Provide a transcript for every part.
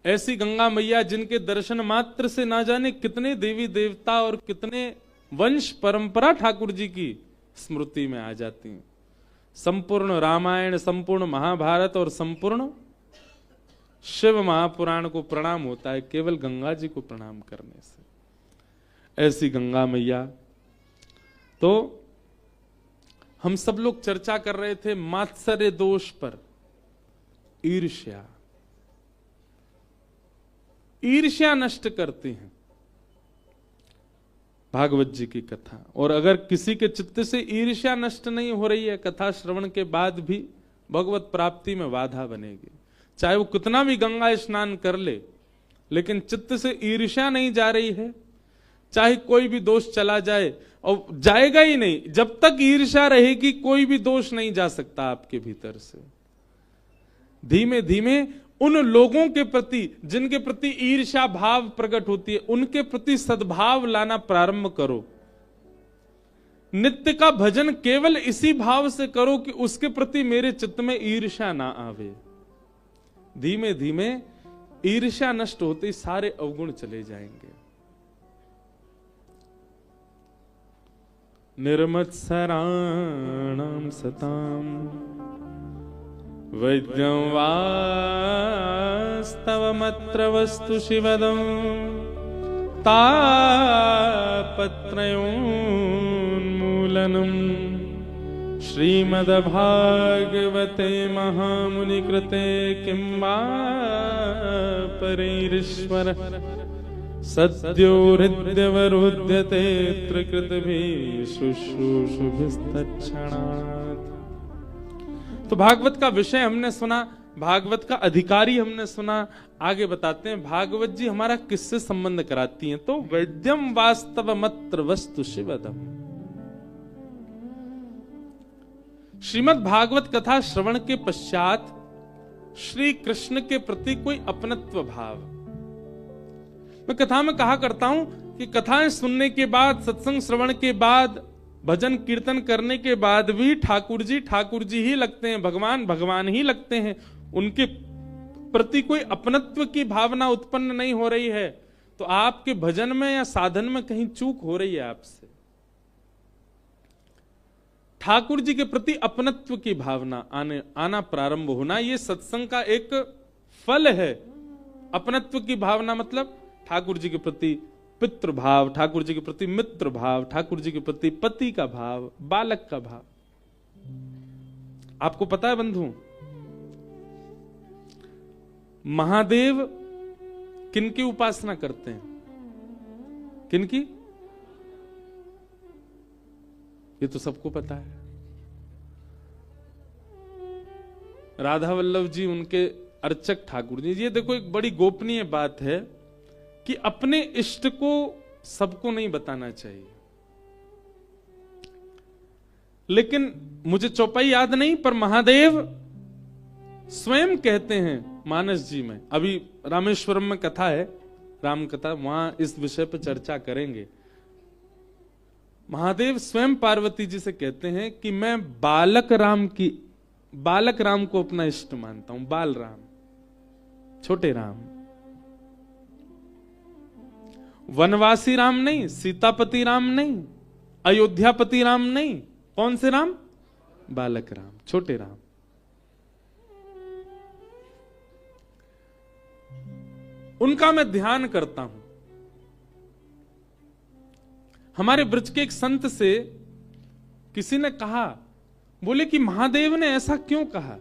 ऐसी गंगा मैया जिनके दर्शन मात्र से ना जाने कितने देवी देवता और कितने वंश परंपरा ठाकुर जी की स्मृति में आ जाती हैं। संपूर्ण रामायण, संपूर्ण महाभारत और संपूर्ण शिव महापुराण को प्रणाम होता है केवल गंगा जी को प्रणाम करने से। ऐसी गंगा मैया। तो हम सब लोग चर्चा कर रहे थे मात्सर्य दोष पर, ईर्ष्या। ईर्ष्या नष्ट करती हैं भागवत जी की कथा। और अगर किसी के चित्त से ईर्ष्या नष्ट नहीं हो रही है, कथा श्रवण के बाद भी भगवत प्राप्ति में बाधा बनेगी। चाहे वो कितना भी गंगा स्नान कर ले, लेकिन चित्त से ईर्ष्या नहीं जा रही है, चाहे कोई भी दोष चला जाए, और जाएगा ही नहीं। जब तक ईर्ष्या रहेगी कोई भी दोष नहीं जा सकता आपके भीतर से। धीमे धीमे उन लोगों के प्रति जिनके प्रति ईर्ष्या भाव प्रकट होती है, उनके प्रति सद्भाव लाना प्रारंभ करो। नित्य का भजन केवल इसी भाव से करो कि उसके प्रति मेरे चित्त में ईर्ष्या ना आवे। धीमे धीमे ईर्ष्या नष्ट होते सारे अवगुण चले जाएंगे। निर्मत्सराणां सतां वैद्यं वास्तवमत्र वस्तु शिवदं तापत्रयोन्मूलनं श्रीमद्भागवते महामुनिकृते किं वा परैरीश्वर सद्यो हृद्यवरुध्यते त्रिकृतभिः शुश्रूषुभिस्तत्क्षणात्। तो भागवत का विषय हमने सुना, भागवत का अधिकारी हमने सुना। आगे बताते हैं भागवत जी हमारा किससे संबंध कराती हैं। तो वैद्यम वास्तवमत्र वस्तु शिवदम। श्रीमद् भागवत कथा श्रवण के पश्चात श्री कृष्ण के प्रति कोई अपनत्व भाव। मैं कथा में कहा करता हूं कि कथाएं सुनने के बाद, सत्संग श्रवण के बाद, भजन कीर्तन करने के बाद भी ठाकुर जी ही लगते हैं, भगवान भगवान ही लगते हैं। उनके प्रति कोई अपनत्व की भावना उत्पन्न नहीं हो रही है, तो आपके भजन में या साधन में कहीं चूक हो रही है आपसे। ठाकुर जी के प्रति अपनत्व की भावना आना प्रारंभ होना, यह सत्संग का एक फल है। अपनत्व की भावना मतलब ठाकुर जी के प्रति पितृ भाव, ठाकुर जी के प्रति मित्र भाव, ठाकुर जी के प्रति पति का भाव, बालक का भाव। आपको पता है बंधु, महादेव किनकी उपासना करते हैं? किनकी? ये तो सबको पता है। राधा वल्लभ जी उनके अर्चक ठाकुर जी। ये देखो एक बड़ी गोपनीय बात है कि अपने इष्ट को सबको नहीं बताना चाहिए। लेकिन मुझे चौपाई याद नहीं, पर महादेव स्वयं कहते हैं मानस जी में। अभी रामेश्वरम में कथा है, राम कथा, वहां इस विषय पर चर्चा करेंगे। महादेव स्वयं पार्वती जी से कहते हैं कि मैं बालक राम को अपना इष्ट मानता हूं। बाल राम, छोटे राम, वनवासी राम नहीं, सीतापति राम नहीं, अयोध्यापति राम नहीं। कौन से राम? बालक राम, छोटे राम। उनका मैं ध्यान करता हूं। हमारे ब्रज के एक संत से किसी ने कहा, बोले कि महादेव ने ऐसा क्यों कहा?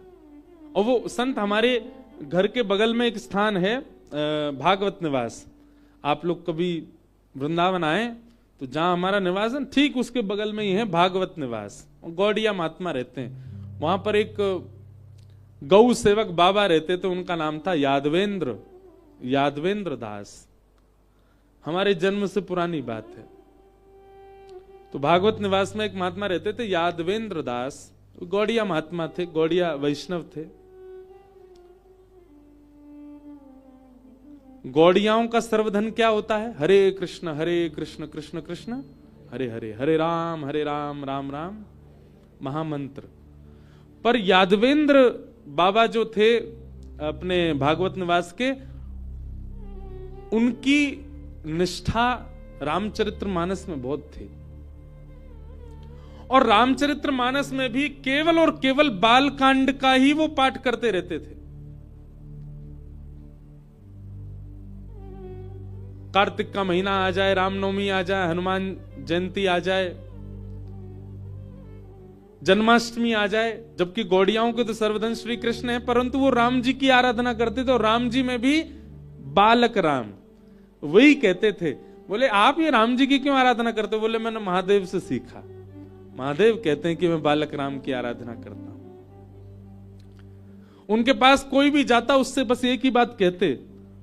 और वो संत हमारे घर के बगल में एक स्थान है भागवत निवास। आप लोग कभी वृंदावन आए तो जहां हमारा निवास है ठीक उसके बगल में ही है भागवत निवास। गौड़िया महात्मा रहते हैं वहां पर। एक गौ सेवक बाबा रहते थे, उनका नाम था यादवेंद्र दास। हमारे जन्म से पुरानी बात है। तो भागवत निवास में एक महात्मा रहते थे यादवेंद्र दास। गौड़िया महात्मा थे, गौड़िया वैष्णव थे। गौड़ियाओं का सर्वधन क्या होता है? हरे कृष्ण कृष्ण कृष्ण हरे हरे, हरे राम राम राम महामंत्र। पर यादवेंद्र बाबा जो थे अपने भागवत निवास के, उनकी निष्ठा रामचरितमानस में बहुत थी। और रामचरितमानस में भी केवल और केवल बाल कांड का ही वो पाठ करते रहते थे। कार्तिक का महीना आ जाए, रामनवमी आ जाए, हनुमान जयंती आ जाए, जन्माष्टमी आ जाए, जबकि गौड़ियाओं के तो सर्वधन श्री कृष्ण है, परंतु वो राम जी की आराधना करते थे। और राम जी में भी बालक राम। वही कहते थे, बोले आप ये राम जी की क्यों आराधना करते हो? बोले मैंने महादेव से सीखा। महादेव कहते हैं कि मैं बालक राम की आराधना करता हूं। उनके पास कोई भी जाता उससे बस एक ही बात कहते,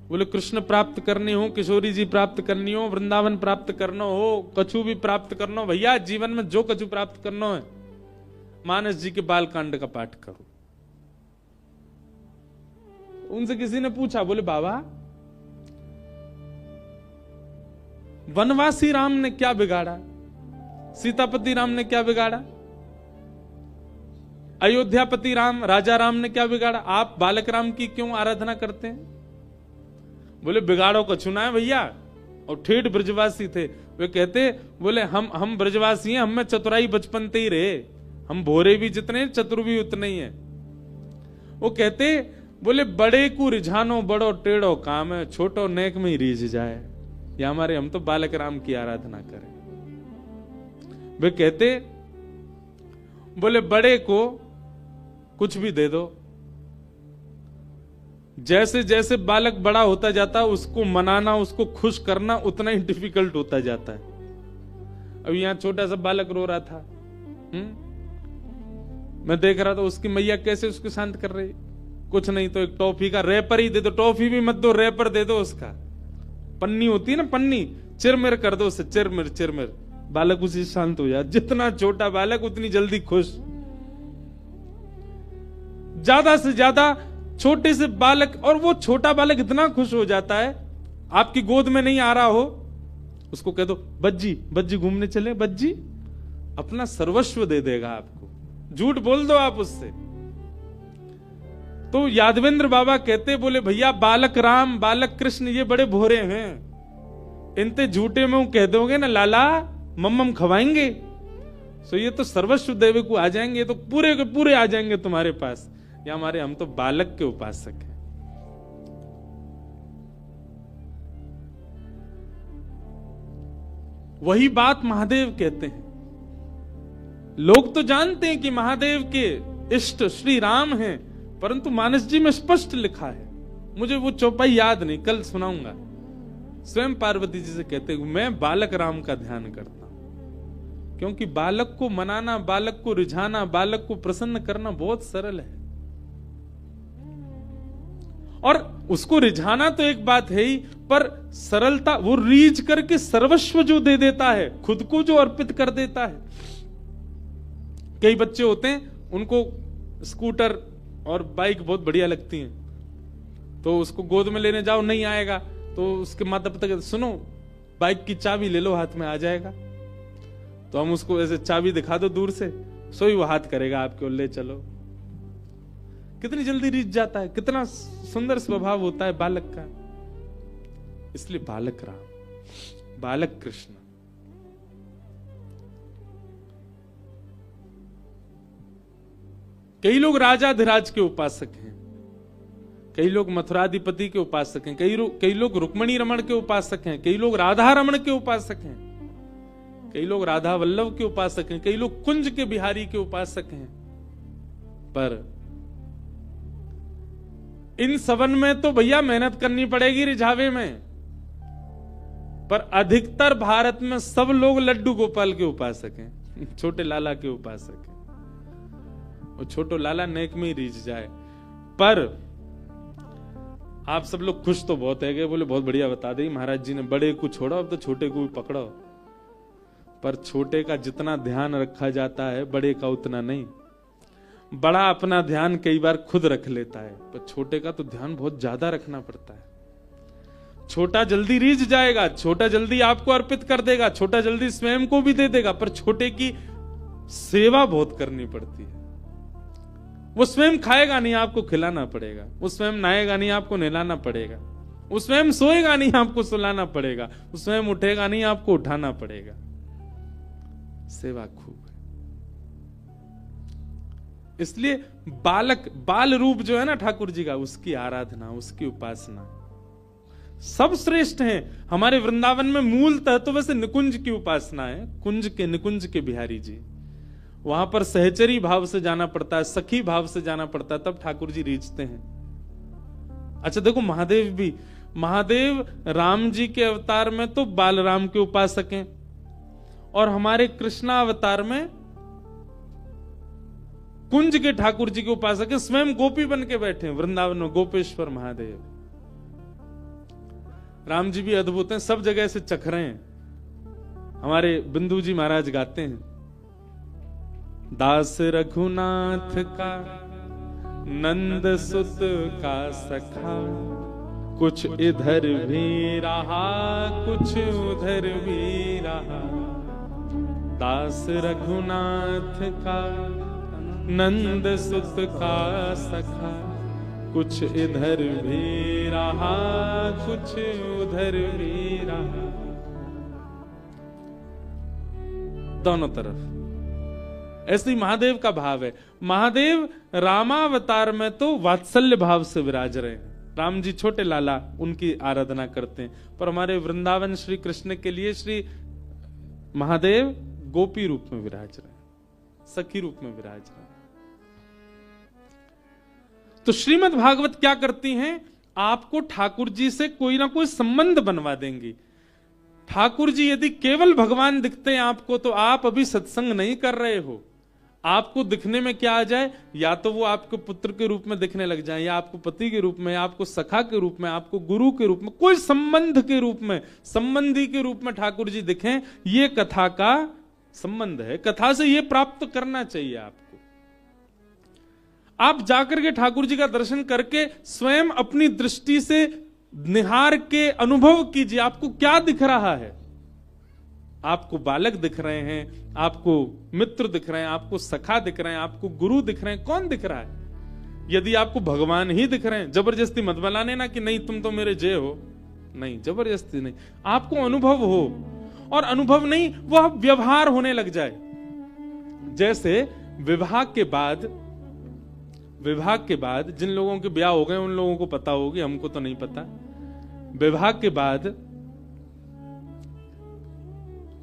बोले कृष्ण प्राप्त करने हो, किशोरी जी प्राप्त करनी हो, वृंदावन प्राप्त करना हो, कछु भी प्राप्त करना हो, भैया जीवन में जो कछु प्राप्त करना है मानस जी के बाल कांड का पाठ करो। उनसे किसी ने पूछा, बोले बाबा वनवासी राम ने क्या बिगाड़ा, सीतापति राम ने क्या बिगाड़ा, अयोध्यापति राम राजा राम ने क्या बिगाड़ा, आप बालक राम की क्यों आराधना करते हैं? बोले बिगाड़ो को चुना है भैया। और ठेठ ब्रजवासी थे, वे कहते, बोले हम ब्रजवासी हैं, हम में चतुराई बचपन से ही रहे, हम भोरे भी जितने चतुर भी उतने ही हैं। वो कहते, बोले बड़े को रिझानो बड़ो टेढ़ो काम है, छोटो नेक में ही रीझ जाए। या हमारे हम तो बालक राम की आराधना करें। वे कहते, बोले बड़े को कुछ भी दे दो, जैसे जैसे बालक बड़ा होता जाता उसको मनाना, उसको खुश करना उतना ही डिफिकल्ट होता जाता है। अब यहां छोटा सा बालक रो रहा था, मैं देख रहा था उसकी मैया कैसे उसको शांत कर रही। कुछ नहीं तो एक टॉफी का रैपर ही दे दो, टॉफी भी मत दो, रैपर दे दो। उसका पन्नी होती है ना, पन्नी चिरमिर कर दो उसे, चिरमिर चिरमिर, बालक उसी शांत हो जाए। जितना छोटा बालक उतनी जल्दी खुश। ज्यादा से ज्यादा छोटे से बालक, और वो छोटा बालक इतना खुश हो जाता है, आपकी गोद में नहीं आ रहा हो, उसको कह दो बज्जी बज्जी घूमने चले, बज्जी अपना सर्वस्व दे देगा आपको। झूठ बोल दो आप उससे। तो यादवेंद्र बाबा कहते, बोले भैया बालक राम बालक कृष्ण ये बड़े भोरे हैं, इनते झूठे में कह दोगे ना लाला मम्मम खवाएंगे, सो ये तो सर्वस्व देवे को आ जाएंगे, तो पूरे के पूरे आ जाएंगे तुम्हारे पास। या हमारे हम तो बालक के उपासक हैं। वही बात महादेव कहते हैं। लोग तो जानते हैं कि महादेव के इष्ट श्री राम हैं, परंतु मानस जी में स्पष्ट लिखा है, मुझे वो चौपाई याद नहीं, कल सुनाऊंगा। स्वयं पार्वती जी से कहते हैं मैं बालक राम का ध्यान करता हूं, क्योंकि बालक को मनाना, बालक को रिझाना, बालक को प्रसन्न करना बहुत सरल है। और उसको रिझाना तो एक बात है ही, पर सरलता, वो रीझ करके सर्वस्व जो दे देता है, खुद को जो अर्पित कर देता है। कई बच्चे होते हैं उनको स्कूटर और बाइक बहुत बढ़िया लगती हैं, तो उसको गोद में लेने जाओ नहीं आएगा, तो उसके माता पिता कहते सुनो बाइक की चाबी ले लो, हाथ में आ जाएगा। तो हम उसको ऐसे चाबी दिखा दो दूर से, सो ही वो हाथ करेगा आपके और ले चलो। कितनी जल्दी रीझ जाता है, कितना सुंदर स्वभाव होता है बालक का। इसलिए बालक राम बालक कृष्ण। कई लोग राजाधिराज के उपासक हैं, कई लोग मथुराधिपति के उपासक हैं, कई लोग रुक्मणी रमण के उपासक हैं, कई लोग राधा रमण के उपासक हैं, कई लोग राधा वल्लभ के उपासक हैं, कई लोग कुंज के बिहारी के उपासक हैं। पर इन सबन में तो भैया मेहनत करनी पड़ेगी रिझावे में। पर अधिकतर भारत में सब लोग लड्डू गोपाल के उपासक हैं, छोटे लाला के उपासक हैं। और छोटो लाला नेक में ही रीझ जाए। पर आप सब लोग खुश तो बहुत है, बोले बहुत बढ़िया बता दी महाराज जी ने, बड़े को छोड़ो अब तो छोटे को भी पकड़ो। पर छोटे का जितना ध्यान रखा जाता है बड़े का उतना नहीं। बड़ा अपना ध्यान कई बार खुद रख लेता है, पर छोटे का तो ध्यान बहुत ज्यादा रखना पड़ता है। छोटा जल्दी रीझ जाएगा, छोटा जल्दी आपको अर्पित कर देगा, छोटा जल्दी स्वयं को भी दे देगा, पर छोटे की सेवा बहुत करनी पड़ती है। वो स्वयं खाएगा नहीं, आपको खिलाना पड़ेगा। वो स्वयं नहाएगा नहीं, आपको नहलाना पड़ेगा। वो स्वयं सोएगा नहीं, आपको सुलाना पड़ेगा। वो स्वयं उठेगा नहीं, आपको उठाना पड़ेगा। सेवा खूब है। इसलिए बाल रूप जो है ना ठाकुर जी का, उसकी आराधना, उसकी उपासना सब श्रेष्ठ हैं। हमारे वृंदावन में मूलतः तो वैसे निकुंज की उपासना है, निकुंज के बिहारी जी। वहां पर सहचरी भाव से जाना पड़ता है, सखी भाव से जाना पड़ता है, तब ठाकुर जी रीझते हैं। अच्छा देखो, महादेव राम जी के अवतार में तो बालराम के उपासक हैं, और हमारे कृष्णा अवतार में कुंज के ठाकुर जी के उपासक हैं। स्वयं गोपी बन के बैठे हैं वृंदावन में, गोपेश्वर महादेव। राम जी भी अद्भुत हैं, सब जगह से चख रहे हैं। हमारे बिंदु जी महाराज गाते हैं, दास रघुनाथ का नंद सुत का सखा, कुछ इधर भी रहा कुछ उधर भी रहा। दास रघुनाथ का नंद सुत का सखा, कुछ इधर भी रहा कुछ उधर भी रहा। दोनों तरफ ऐसे ही महादेव का भाव है। महादेव रामावतार में तो वात्सल्य भाव से विराज रहे हैं। राम जी छोटे लाला, उनकी आराधना करते हैं, पर हमारे वृंदावन श्री कृष्ण के लिए श्री महादेव गोपी रूप में विराज रहे हैं, सखी रूप में विराज रहे हैं। तो श्रीमद् भागवत क्या करती हैं? आपको ठाकुर जी से कोई ना कोई संबंध बनवा देंगी। ठाकुर जी यदि केवल भगवान दिखते हैं आपको, तो आप अभी सत्संग नहीं कर रहे हो। आपको दिखने में क्या आ जाए? या तो वो आपको पुत्र के रूप में दिखने लग जाए, या आपको पति के रूप में, या आपको सखा के रूप में, आपको गुरु के रूप में, कोई संबंध के रूप में, संबंधी के रूप में ठाकुर जी दिखें। ये कथा का संबंध है, कथा से ये प्राप्त करना चाहिए आपको। आप जाकर के ठाकुर जी का दर्शन करके स्वयं अपनी दृष्टि से निहार के अनुभव कीजिए, आपको क्या दिख रहा है। आपको बालक दिख रहे हैं, आपको मित्र दिख रहे हैं, आपको सखा दिख रहे हैं, आपको गुरु दिख रहे हैं, कौन दिख रहा है? यदि आपको भगवान ही दिख रहे हैं, जबरदस्ती मत बनाने ना कि नहीं तुम तो मेरे जय हो, नहीं, जबरदस्ती नहीं। आपको अनुभव हो, और अनुभव नहीं, वह व्यवहार होने लग जाए। जैसे विवाह के बाद जिन लोगों के ब्याह हो गए उन लोगों को पता होगी, हमको तो नहीं पता। विवाह के बाद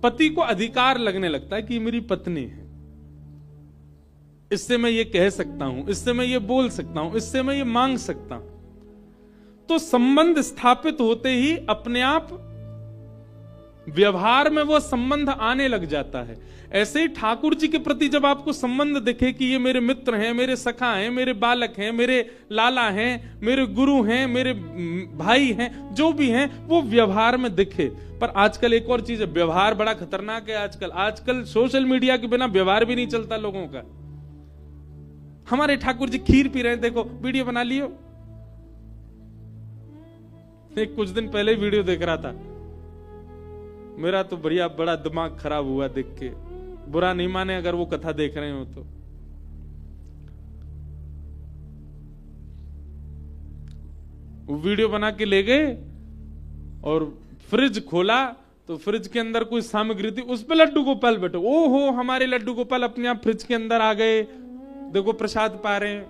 पति को अधिकार लगने लगता है कि ये मेरी पत्नी है, इससे मैं ये कह सकता हूं, इससे मैं ये बोल सकता हूं, इससे मैं ये मांग सकता हूं। तो संबंध स्थापित होते ही अपने आप व्यवहार में वो संबंध आने लग जाता है। ऐसे ही ठाकुर जी के प्रति जब आपको संबंध दिखे कि ये मेरे मित्र हैं, मेरे सखा हैं, मेरे बालक हैं, मेरे लाला हैं, मेरे गुरु हैं, मेरे भाई हैं, जो भी हैं, वो व्यवहार में दिखे। पर आजकल एक और चीज है, व्यवहार बड़ा खतरनाक है। आजकल सोशल मीडिया के बिना व्यवहार भी नहीं चलता लोगों का। हमारे ठाकुर जी खीर पी रहे हैं, देखो वीडियो बना लियो। एक कुछ दिन पहले ही वीडियो देख रहा था, मेरा तो बड़ा दिमाग खराब हुआ देख के। बुरा नहीं माने अगर वो कथा देख रहे हो तो। वो वीडियो बना के ले गए और फ्रिज खोला तो फ्रिज के अंदर कोई सामग्री थी, उस पे लड्डू गोपाल बैठे। ओहो, हमारे लड्डू गोपाल अपने आप फ्रिज के अंदर आ गए, देखो प्रसाद पा रहे हैं।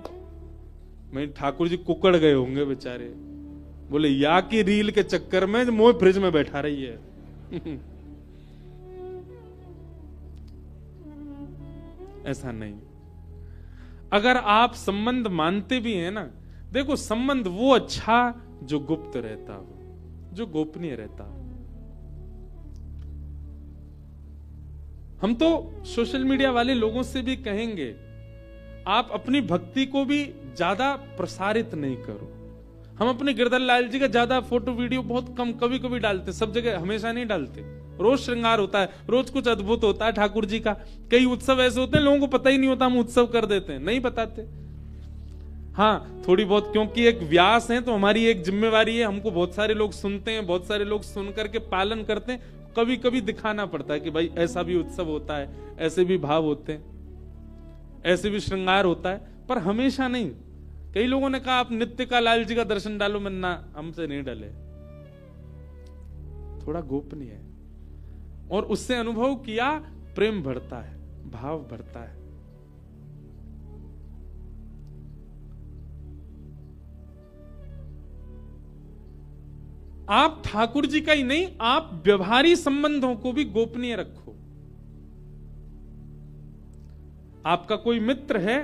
मैं ठाकुर जी कुकड़ गए होंगे बेचारे, बोले या की रील के चक्कर में मोह फ्रिज में बैठा रही है। ऐसा नहीं। अगर आप संबंध मानते भी हैं ना, देखो संबंध वो अच्छा जो गुप्त रहता हो, जो गोपनीय रहता हो। हम तो सोशल मीडिया वाले लोगों से भी कहेंगे, आप अपनी भक्ति को भी ज्यादा प्रसारित नहीं करो। हम अपने गिरधर लाल जी का ज्यादा फोटो वीडियो बहुत कम कभी कभी डालते, सब जगह हमेशा नहीं डालते। रोज श्रृंगार होता है, रोज कुछ अद्भुत होता है ठाकुर जी का। कई उत्सव ऐसे होते हैं लोगों को पता ही नहीं होता, हम उत्सव कर देते हैं, नहीं बताते। हाँ, थोड़ी बहुत, क्योंकि एक व्यास है तो हमारी एक जिम्मेवारी है, हमको बहुत सारे लोग सुनते हैं, बहुत सारे लोग सुन करके पालन करते हैं। कभी कभी दिखाना पड़ता है कि भाई ऐसा भी उत्सव होता है, ऐसे भी भाव होते हैं, ऐसे भी श्रृंगार होता है, पर हमेशा नहीं। कई लोगों ने कहा आप नित्य का लाल जी का दर्शन डालो, मैं ना, हमसे नहीं डले। थोड़ा गोपनीय है, और उससे अनुभव किया, प्रेम बढ़ता है, भाव बढ़ता है। आप ठाकुर जी का ही नहीं, आप व्यवहारी संबंधों को भी गोपनीय रखो। आपका कोई मित्र है,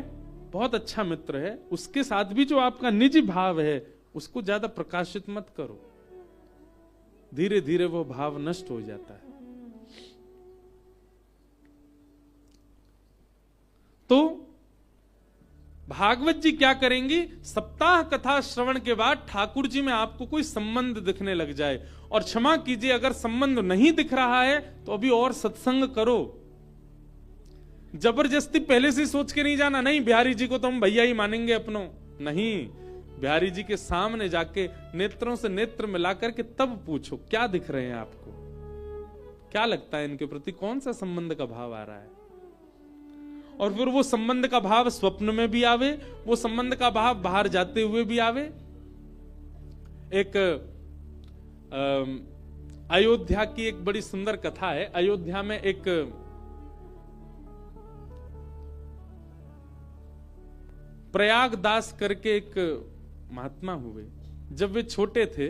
बहुत अच्छा मित्र है, उसके साथ भी जो आपका निजी भाव है उसको ज्यादा प्रकाशित मत करो, धीरे धीरे वो भाव नष्ट हो जाता है। तो भागवत जी क्या करेंगी, सप्ताह कथा श्रवण के बाद ठाकुर जी में आपको कोई संबंध दिखने लग जाए, और क्षमा कीजिए अगर संबंध नहीं दिख रहा है तो अभी और सत्संग करो। जबरदस्ती पहले से सोच के नहीं जाना, नहीं बिहारी जी को तो हम भैया ही मानेंगे अपनों, नहीं, बिहारी जी के सामने जाके नेत्रों से नेत्र मिला करके तब पूछो क्या दिख रहे हैं आपको, क्या लगता है इनके प्रति, कौन सा संबंध का भाव आ रहा है। और फिर वो संबंध का भाव स्वप्न में भी आवे, वो संबंध का भाव बाहर जाते हुए भी आवे। एक अयोध्या की एक बड़ी सुंदर कथा है। अयोध्या में एक प्रयागदास करके एक महात्मा हुए। जब वे छोटे थे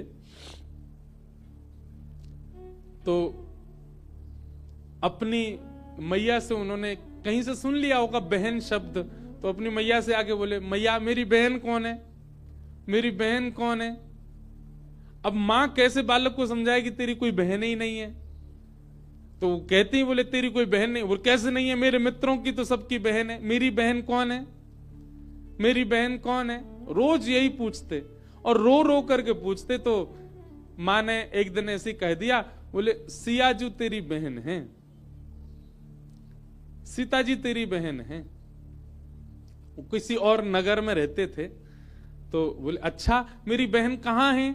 तो अपनी मैया से उन्होंने कहीं से सुन लिया होगा बहन शब्द, तो अपनी मैया से आके बोले, मैया मेरी बहन कौन है, मेरी बहन कौन है। अब मां कैसे बालक को समझाएगी तेरी कोई बहन ही नहीं है, तो वो कहती है, बोले तेरी कोई बहन नहीं, वो कैसे नहीं है, मेरे मित्रों की तो सबकी बहन है, मेरी बहन कौन है, मेरी बहन कौन है। रोज यही पूछते और रो रो करके पूछते। तो मां ने एक दिन ऐसे कह दिया, बोले सियाजू तेरी बहन है, सीता जी तेरी बहन है। वो किसी और नगर में रहते थे, तो बोले अच्छा मेरी बहन कहां है।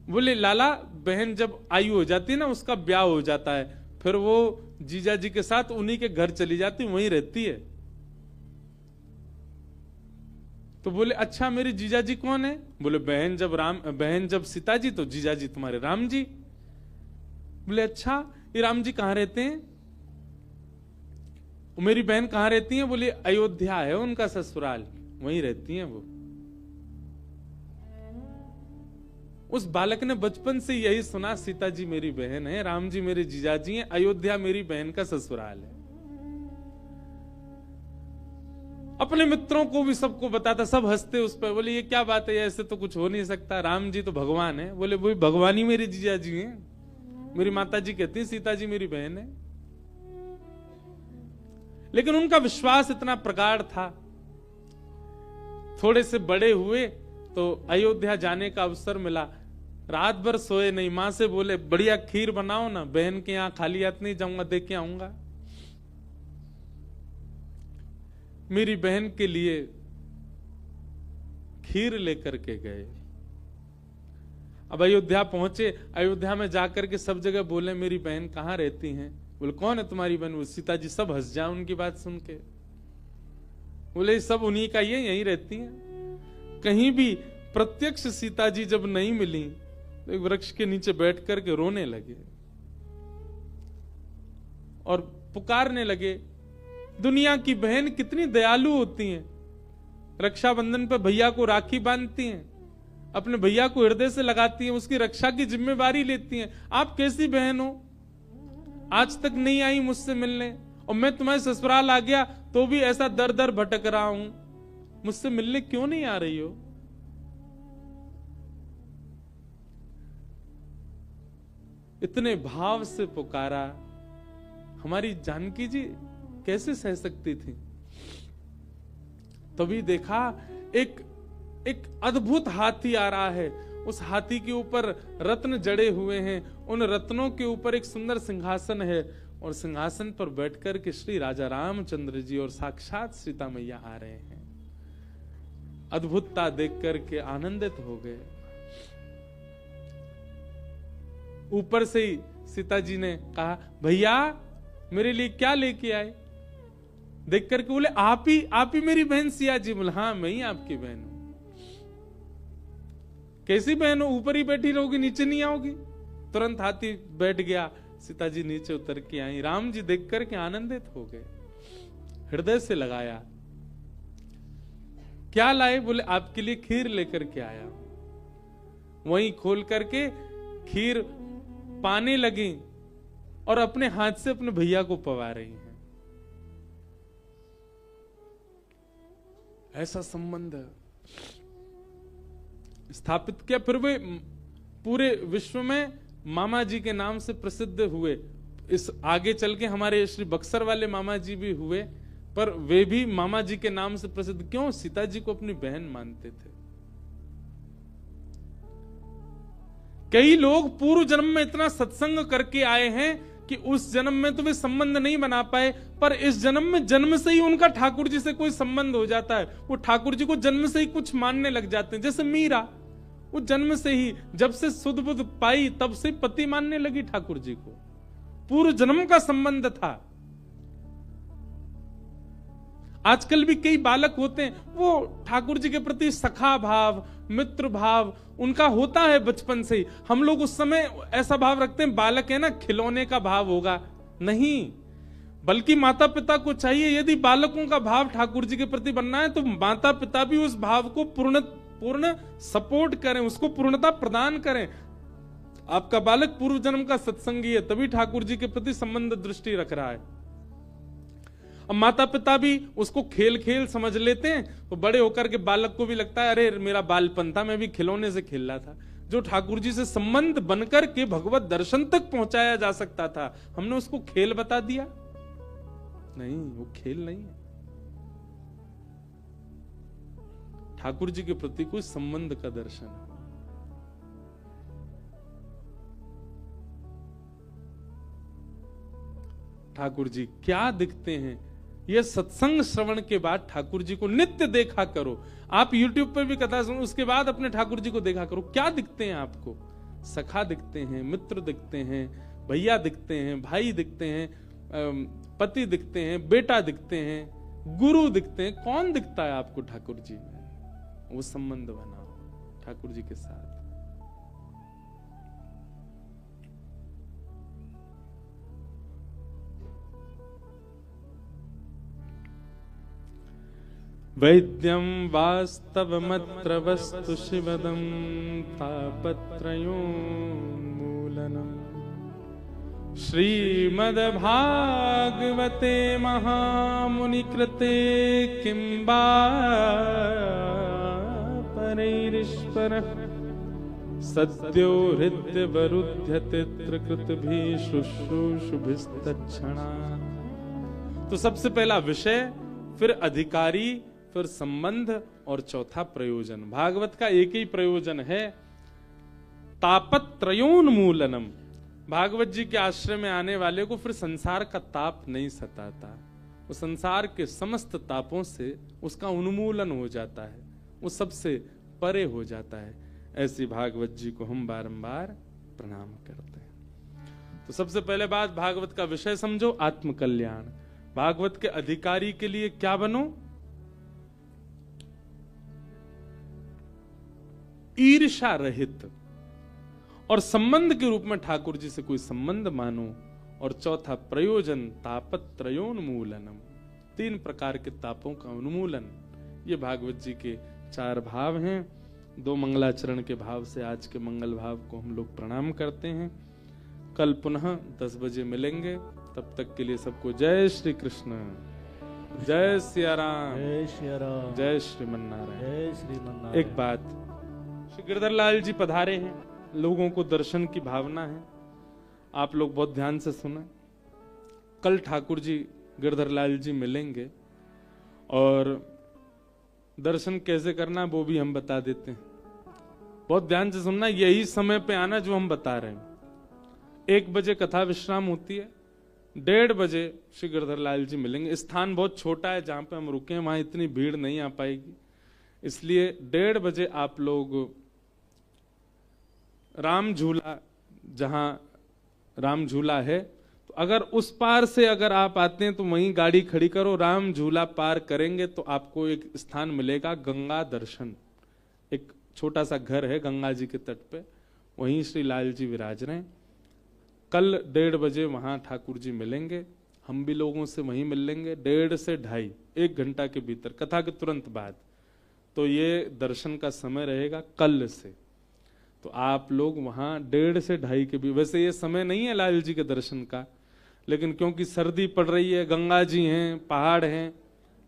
बोले लाला बहन जब आयु हो जाती है ना, उसका ब्याह हो जाता है, फिर वो जीजा जी के साथ उन्हीं के घर चली जाती, वहीं रहती है। तो बोले अच्छा मेरी जीजा जी कौन है। बोले बहन जब सीता जी, तो जीजा जी तुम्हारे राम जी। बोले अच्छा ये राम जी कहां रहते हैं, मेरी बहन कहां रहती है। बोले अयोध्या है उनका ससुराल, वहीं रहती हैं वो। उस बालक ने बचपन से यही सुना, सीता जी मेरी बहन है, राम जी मेरे जीजा जी हैं, अयोध्या मेरी बहन का ससुराल है। अपने मित्रों को भी सबको बताता, सब हंसते उस पर। बोले ये क्या बात है, ऐसे तो कुछ हो नहीं सकता, राम जी तो भगवान है। बोले वही भगवान ही मेरे जीजा जी हैं, मेरी माता जी कहती है सीता जी मेरी बहन है। लेकिन उनका विश्वास इतना प्रगाढ़ था। थोड़े से बड़े हुए तो अयोध्या जाने का अवसर मिला, रात भर सोए नहीं। मां से बोले बढ़िया खीर बनाओ ना, बहन के यहां खाली हाथ नहीं जाऊंगा, देख के आऊंगा। मेरी बहन के लिए खीर लेकर के गए। अब अयोध्या पहुंचे, अयोध्या में जाकर के सब जगह बोले मेरी बहन कहां रहती हैं। बोले कौन है तुम्हारी बहन। सीता जी सब हंस जाए उनकी बात सुन के। बोले सब उन्हीं का ही है, यहीं रहती हैं। कहीं भी प्रत्यक्ष सीता जी जब नहीं मिली तो एक वृक्ष के नीचे बैठ करके रोने लगे और पुकारने लगे, दुनिया की बहन कितनी दयालु होती हैं, रक्षाबंधन पर भैया को राखी बांधती हैं, अपने भैया को हृदय से लगाती हैं, उसकी रक्षा की जिम्मेवारी लेती हैं। आप कैसी बहन हो, आज तक नहीं आई मुझसे मिलने, और मैं तुम्हारे ससुराल आ गया तो भी ऐसा दर दर भटक रहा हूं, मुझसे मिलने क्यों नहीं आ रही हो। इतने भाव से पुकारा। हमारी जानकी जी कैसे सह सकती थी। तभी देखा एक अद्भुत हाथी आ रहा है, उस हाथी के ऊपर रत्न जड़े हुए हैं, उन रत्नों के ऊपर एक सुंदर सिंहासन है, और सिंहासन पर बैठकर के श्री राजा रामचंद्र जी और साक्षात सीता मैया आ रहे हैं। अद्भुतता देख करके आनंदित हो गए। ऊपर से ही सीता जी ने कहा भैया मेरे लिए क्या लेके आए। देख करके बोले आप ही मेरी बहन सिया जी। बोले हाँ मैं ही आपकी बहन हूं। कैसी बहन हो, ऊपर ही बैठी रहोगी नीचे नहीं आओगी। तुरंत हाथी बैठ गया, सीता जी नीचे उतर के आई। राम जी देख करके आनंदित हो गए, हृदय से लगाया। क्या लाए? बोले आपके लिए खीर लेकर के आया। वहीं खोल करके खीर पाने लगी और अपने हाथ से अपने भैया को पवा रही हैं। ऐसा संबंध स्थापित किया। फिर वे पूरे विश्व में मामा जी के नाम से प्रसिद्ध हुए। इस आगे चल के हमारे श्री बक्सर वाले मामा जी भी हुए, पर वे भी मामा जी के नाम से प्रसिद्ध क्यों? सीता जी को अपनी बहन मानते थे। कई लोग पूर्व जन्म में इतना सत्संग करके आए हैं कि उस जन्म में तो वे संबंध नहीं बना पाए, पर इस जन्म में जन्म से ही उनका ठाकुर जी से कोई संबंध हो जाता है। वो ठाकुर जी को जन्म से ही कुछ मानने लग जाते हैं। जैसे मीरा, वो जन्म से ही जब से सुध बुध पाई तब से पति मानने लगी ठाकुर जी को। पूर्व जन्म का संबंध था। आजकल भी कई बालक होते हैं, वो ठाकुर जी के प्रति सखा भाव, मित्र भाव उनका होता है बचपन से ही। हम लोग उस समय ऐसा भाव रखते हैं बालक है ना, खिलौने का भाव होगा। नहीं, बल्कि माता पिता को चाहिए, यदि बालकों का भाव ठाकुर जी के प्रति बनना है तो माता पिता भी उस भाव को पूर्ण सपोर्ट करें, उसको पूर्णता प्रदान करें। आपका बालक पूर्व जन्म का सत्संगी है, तभी ठाकुर जी के प्रति संबंध दृष्टि रख रहा है। अब माता पिता भी उसको खेल खेल समझ लेते हैं, तो बड़े होकर के बालक को भी लगता है अरे मेरा बालपन था, मैं भी खिलौने से खेल रहा था। जो ठाकुर जी से संबंध बनकर के भगवत दर्शन तक पहुंचाया जा सकता था, हमने उसको खेल बता दिया। नहीं, वो खेल नहीं है। ठाकुर जी के प्रति कोई संबंध का दर्शन है। ठाकुर जी क्या दिखते हैं, यह सत्संग श्रवण के बाद ठाकुर जी को नित्य देखा करो। आप YouTube पर भी कथा सुनो, उसके बाद अपने ठाकुर जी को देखा करो। क्या दिखते हैं आपको? सखा दिखते हैं, मित्र दिखते हैं, भैया दिखते हैं, भाई दिखते हैं, पति दिखते हैं, बेटा दिखते हैं, गुरु दिखते हैं। कौन दिखता है आपको ठाकुर जी में? वो संबंध बनाओ ठाकुर जी के साथ। वैद्यं वास्तवमत्र वस्तु शिवदं तापत्रयोन्मूलनम् श्रीमद्भागवते महामुनिकृते किं वा परैरीश्वरः सद्यो हृद्यवरुध्यते त्रिकृतभिः शुश्रूषुभिस्तत्क्षणात्। तो सबसे पहला विषय, फिर अधिकारी, फिर संबंध और चौथा प्रयोजन। भागवत का एक ही प्रयोजन है, तापत्रयोन्मूलनम। भागवत जी के आश्रय में आने वाले को फिर संसार का ताप नहीं सताता। वो संसार के समस्त तापों से उसका उन्मूलन हो जाता है, वो सबसे परे हो जाता है। ऐसी भागवत जी को हम बारंबार प्रणाम करते हैं। तो सबसे पहले बात, भागवत का विषय समझो, आत्मकल्याण। भागवत के अधिकारी के लिए क्या बनो? ईर्ष्या रहित, और संबंध के रूप में ठाकुर जी से कोई संबंध मानो। और चौथा प्रयोजन, तापत्रयोन्मूलनम, 3 प्रकार के तापों का उन्मूलन। ये भागवत जी के 4 भाव हैं। 2 मंगलाचरण के भाव से आज के मंगल भाव को हम लोग प्रणाम करते हैं। कल पुनः 10 बजे मिलेंगे, तब तक के लिए सबको जय श्री कृष्ण, जय सिया राम, जय श्री राम, जय श्रीमन्नारायण। जय श्रीमन्नारायण। एक बात, श्री गिरधर लाल जी पधारे हैं, लोगों को दर्शन की भावना है, आप लोग बहुत ध्यान से सुना। कल ठाकुर जी गिरधर लाल जी मिलेंगे और दर्शन कैसे करना वो भी हम बता देते हैं। बहुत ध्यान से सुनना, यही समय पे आना जो हम बता रहे हैं। 1 बजे कथा विश्राम होती है, 1:30 बजे श्री गिरधर लाल जी मिलेंगे। स्थान बहुत छोटा है, जहां पे हम रुके हैं वहां इतनी भीड़ नहीं आ पाएगी, इसलिए 1:30 बजे आप लोग राम झूला, जहां राम झूला है, तो अगर उस पार से अगर आप आते हैं तो वहीं गाड़ी खड़ी करो। राम झूला पार करेंगे तो आपको एक स्थान मिलेगा, गंगा दर्शन। एक छोटा सा घर है गंगा जी के तट पे, वहीं श्री लाल जी विराज रहे हैं। कल 1:30 बजे वहां ठाकुर जी मिलेंगे, हम भी लोगों से वहीं मिल लेंगे 1:30 से 2:30, 1 घंटा के भीतर, कथा के तुरंत बाद। तो ये दर्शन का समय रहेगा कल से। तो आप लोग वहां 1:30 से 2:30 के भी, वैसे ये समय नहीं है लाल जी के दर्शन का, लेकिन क्योंकि सर्दी पड़ रही है, गंगा जी हैं, पहाड़ हैं,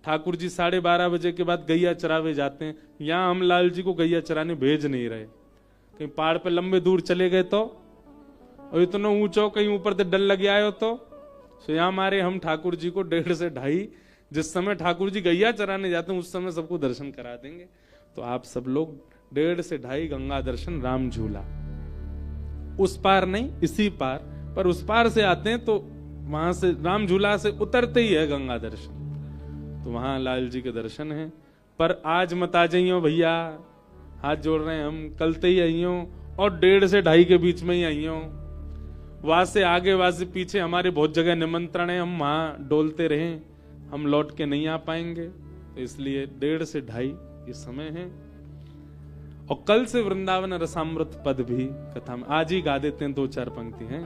ठाकुर जी 12:30 बजे के बाद गैया चरावे जाते हैं। यहाँ हम लाल जी को गैया चराने भेज नहीं रहे, कहीं पहाड़ पे लंबे दूर चले गए तो, और इतना ऊंचो कहीं ऊपर से डर लग आयो तो यहाँ मारे हम ठाकुर जी को 1:30 से 2:30, जिस समय ठाकुर जी गैया चराने जाते हैं उस समय सबको दर्शन करा देंगे। तो आप सब लोग 1:30 से 2:30 गंगा दर्शन, राम झूला, उस पार नहीं इसी पार, पर उस पार से आते हैं तो वहां से राम झूला से उतरते ही है गंगा दर्शन, तो वहां लाल जी के दर्शन हैं। पर आज मत आ जाइयो भैया, हाथ जोड़ रहे हैं हम, कल ते ही आइयो और 1:30 से 2:30 के बीच में ही आइयो। वहां से आगे वहां से पीछे हमारे बहुत जगह निमंत्रण है, हम वहां डोलते रहें, हम लौट के नहीं आ पाएंगे, तो इसलिए 1:30 से 2:30 ये समय है। और कल से वृंदावन रसामृत पद भी कथा में आज ही गा देते हैं, 2-4 पंक्ति हैं।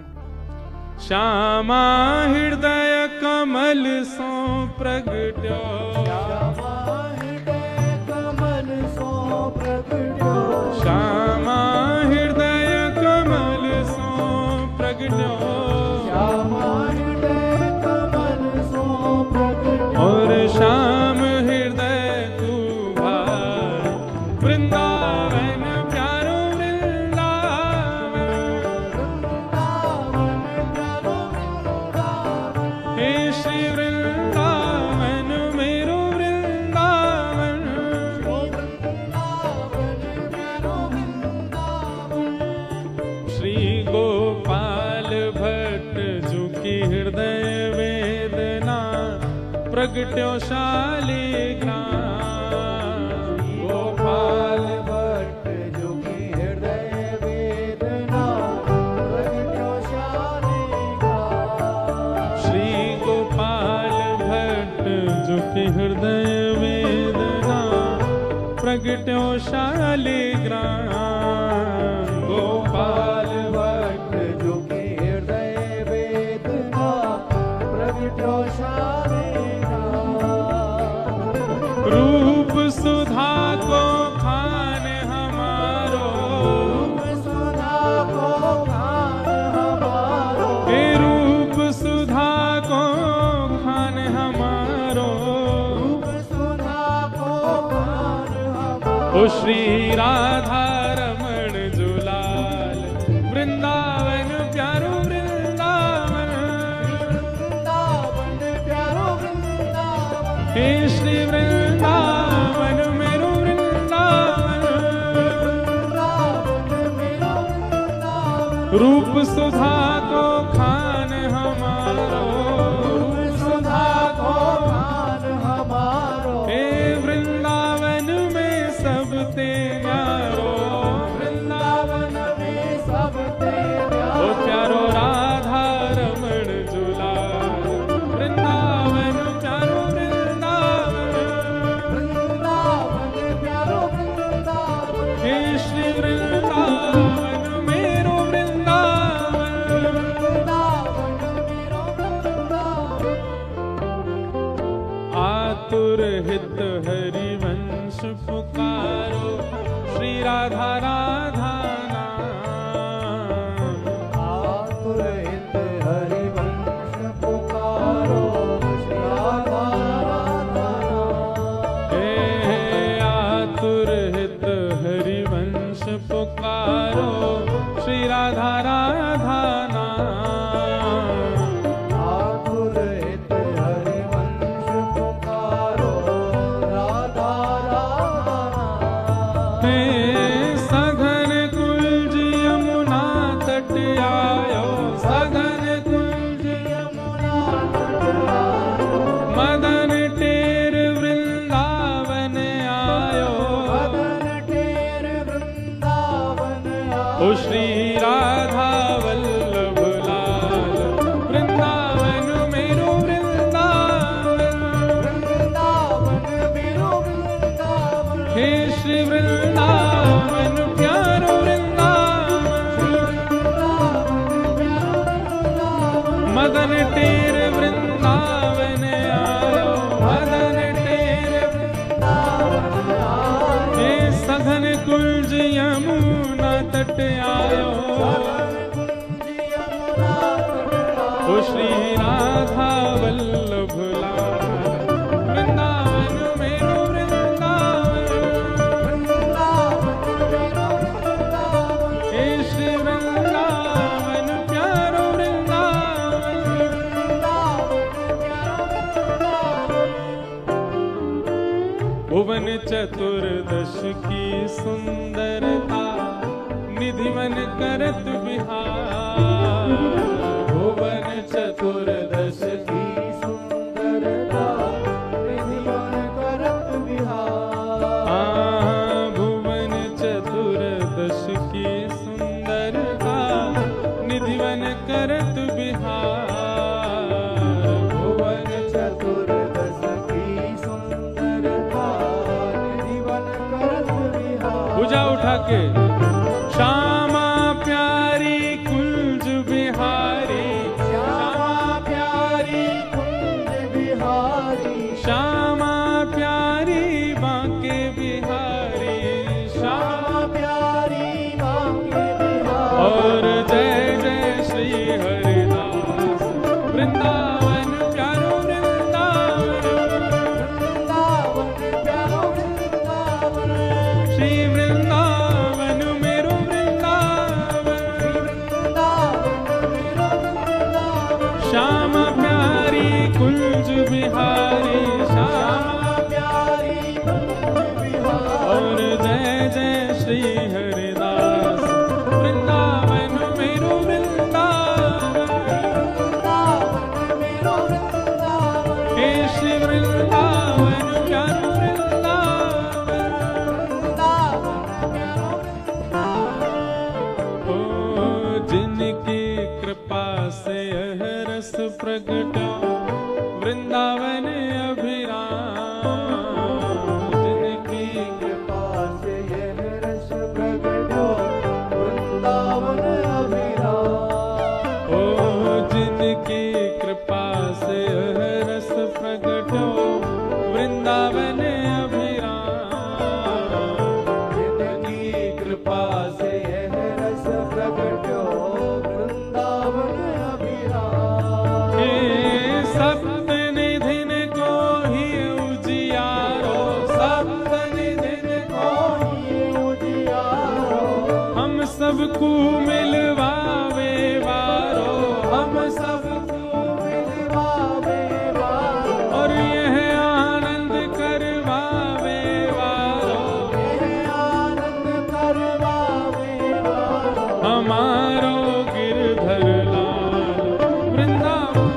श्यामा हृदय कमल सो प्रगट्यो, श्यामा हृदय कमल सो प्रगट्यो, श्यामा हृदय कमल सो प्रगट्यो, श्यामा हृदय कमल सो प्रगट्यो, और श्याम हृदय तू भाई वृंदावन प्यारो वृंदावन, हे श्री वृंदावन मेरो वृंदावन, श्री गोपाल भट्ट जो की हृदय वेदना प्रगट्यो शालिग्राम, गोपाल भट्ट जो की हृदय वेदना प्रगट्यो शालिग्राम, श्री गोपाल भट्ट जो की हृदय वेदना प्रगट्यो शालिग्राम, गोपाल भट्ट जो की हृदय वेदना प्रगट्यो शालिग्राम, रूप सुधा को खान हमारो, रूप सुधा को खान हमारो, हे रूप सुधा को खान हमारो, रूप सुधा को खान हमारो, ओ श्री राधा रमण जुलाल वृंदावन प्यारो वृंदावन, वृंदावन प्यारो वृंदावन, हे श्री वृंदावन मेरो वृंदावन, वृंदावन मेरो वृंदावन, रूप सुधा को खान हमारो, रूप सुधा को खान हमारो, हे वृंदावन में सब ते न्यारो, वृंदावन में सब ते ओ प्यारो राधा रमण जुलाल वृंदावन प्यारो वृंदावन, वृंदावन प्यारो वृंदावन, हे श्री वृंदावन मेरो वृंदावन, वृंदावन मेरो वृंदावन, आतुर हित हरिवंश पुकारो, श्री राधा राधा नाम, आतुर हित हरिवंश पुकारो, श्री राधा राधा नाम, हे आतुर हित हरिवंश पुकारो, श्री राधा राधा नाम, आतुर हित हरिवंश पुकारो, राधा राधा नाम, हे सघन कुंज यमुना तट आयो, सघन कुंज यमुना तट आयो, मदन टेर वृंदावन आयो, मदन टेर वृंदावन आयो, ओ श्री राधा वल्लभ लाल वृंदावन मेरो वृंदावन, वृंदावन मेरो वृंदावन, हे श्री वृंदावन प्यारो वृंदावन, वृंदावन प्यारो आयो ओ श्री राधा वल्लभ लाल वृंदावन मेरो वृंदावन हे श्री वृंदावन प्यारो वृंदावन भुवन चतुर्दश की सुंदरता निधिवन करत बिहार भुवन चतुर्दश की सुंदरता निधिवन करत बिहार भुवन चतुर्दश की सुंदरता निधिवन करत बिहार भुवन चतुर्दश की सुंदरता निधिवन करत बिहार भुजा उठा के श्यामा प्यारी कुंज बिहारी श्यामा प्यारी कुंज बिहारी श्यामा प्यारी बांके बिहारी श्यामा श्यामा प्यारी बांके बिहारी और जय जय श्री हरिदास वृंदावन प्यारो वृंदावन वृंदावन प्यारो वृंदावन श्री वृंदावन मेरो वृंदावन श्यामा प्यारी कुंज बिहारी श्यामा प्यारी और जय जय श्री हरिदास वृंदावन मेरो वृंदावन हे श्री वृंदावन प्यारो वृंदावन ओ जिनकी कृपा से यह रस प्रगट वृंदावन अभिराम जिनकी कृपा से यह रस प्रगटो वृंदावन अभिराम ओ जिनकी कृपा से यह रस प्रगटो वृंदावन अभिराम जिनकी कृपा से यह रस प्रगटो वृंदावन अभिराम हे सप्त निधिन को ही उजियारो सप्त निधिन को ही उजियारो हम सबको मिलवावे वारो हम सबको मिलवावे वारो और यह आनंद करवावे वारो यह आनंद करवावे वारो हमारो गिरधर लाल वृंदावन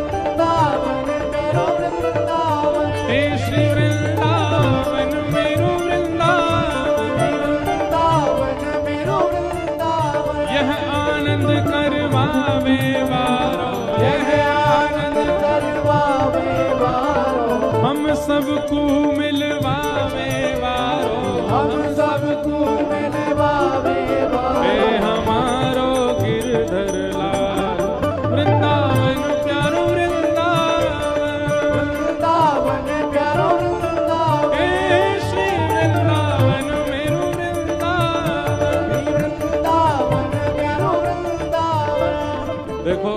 वृंदावन मेरो वृंदावन हे श्री वृंदावन मेरो वृंदावन वृंदावन मेरो वृंदावन यह आनंद करवावे वारो यह आनंद करवावे वारो हम सबको मिलवावे वारो हम सबको मिलवावे हे वारो हमारो गिरधर लाल वृंदावन प्यारो वृंदावन वृंदावन प्यारो वृंदावन हे श्री वृंदावन मेरो वृंदावन वृंदावन प्यारो वृंदावन देखो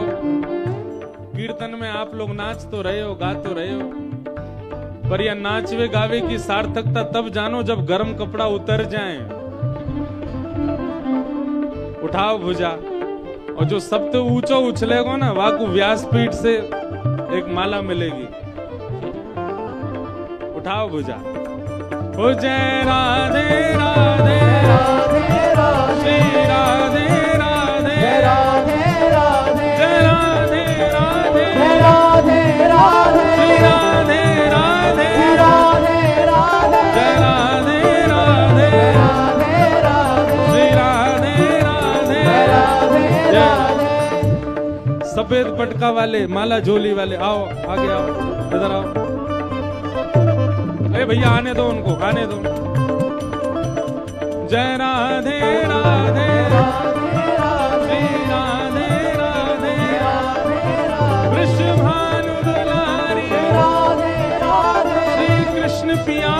कीर्तन में आप लोग नाच तो रहे हो गा तो रहे हो पर यह नाचवे गावे की सार्थकता तब जानो जब गर्म कपड़ा उतर जाए उठाओ भुजा और जो सबसे ऊंचो उछलेगो ना वहां को व्यासपीठ से एक माला मिलेगी उठाओ भुजा ओ जय राधे राधे राधे राधे श्री राधे राधे राधे राधे जय राधे राधे राधे राधे श्री राधे राधे राधे राधे जय राधे राधे राधे राधे श्री राधे राधे राधे जय राधे सफेद पटका वाले माला झोली वाले आओ आगे आओ इधर आओ अरे भैया आने दो उनको आने दो जय राधे राधे श्री राधे राधे वृषभानु दुलारी श्री कृष्ण पिया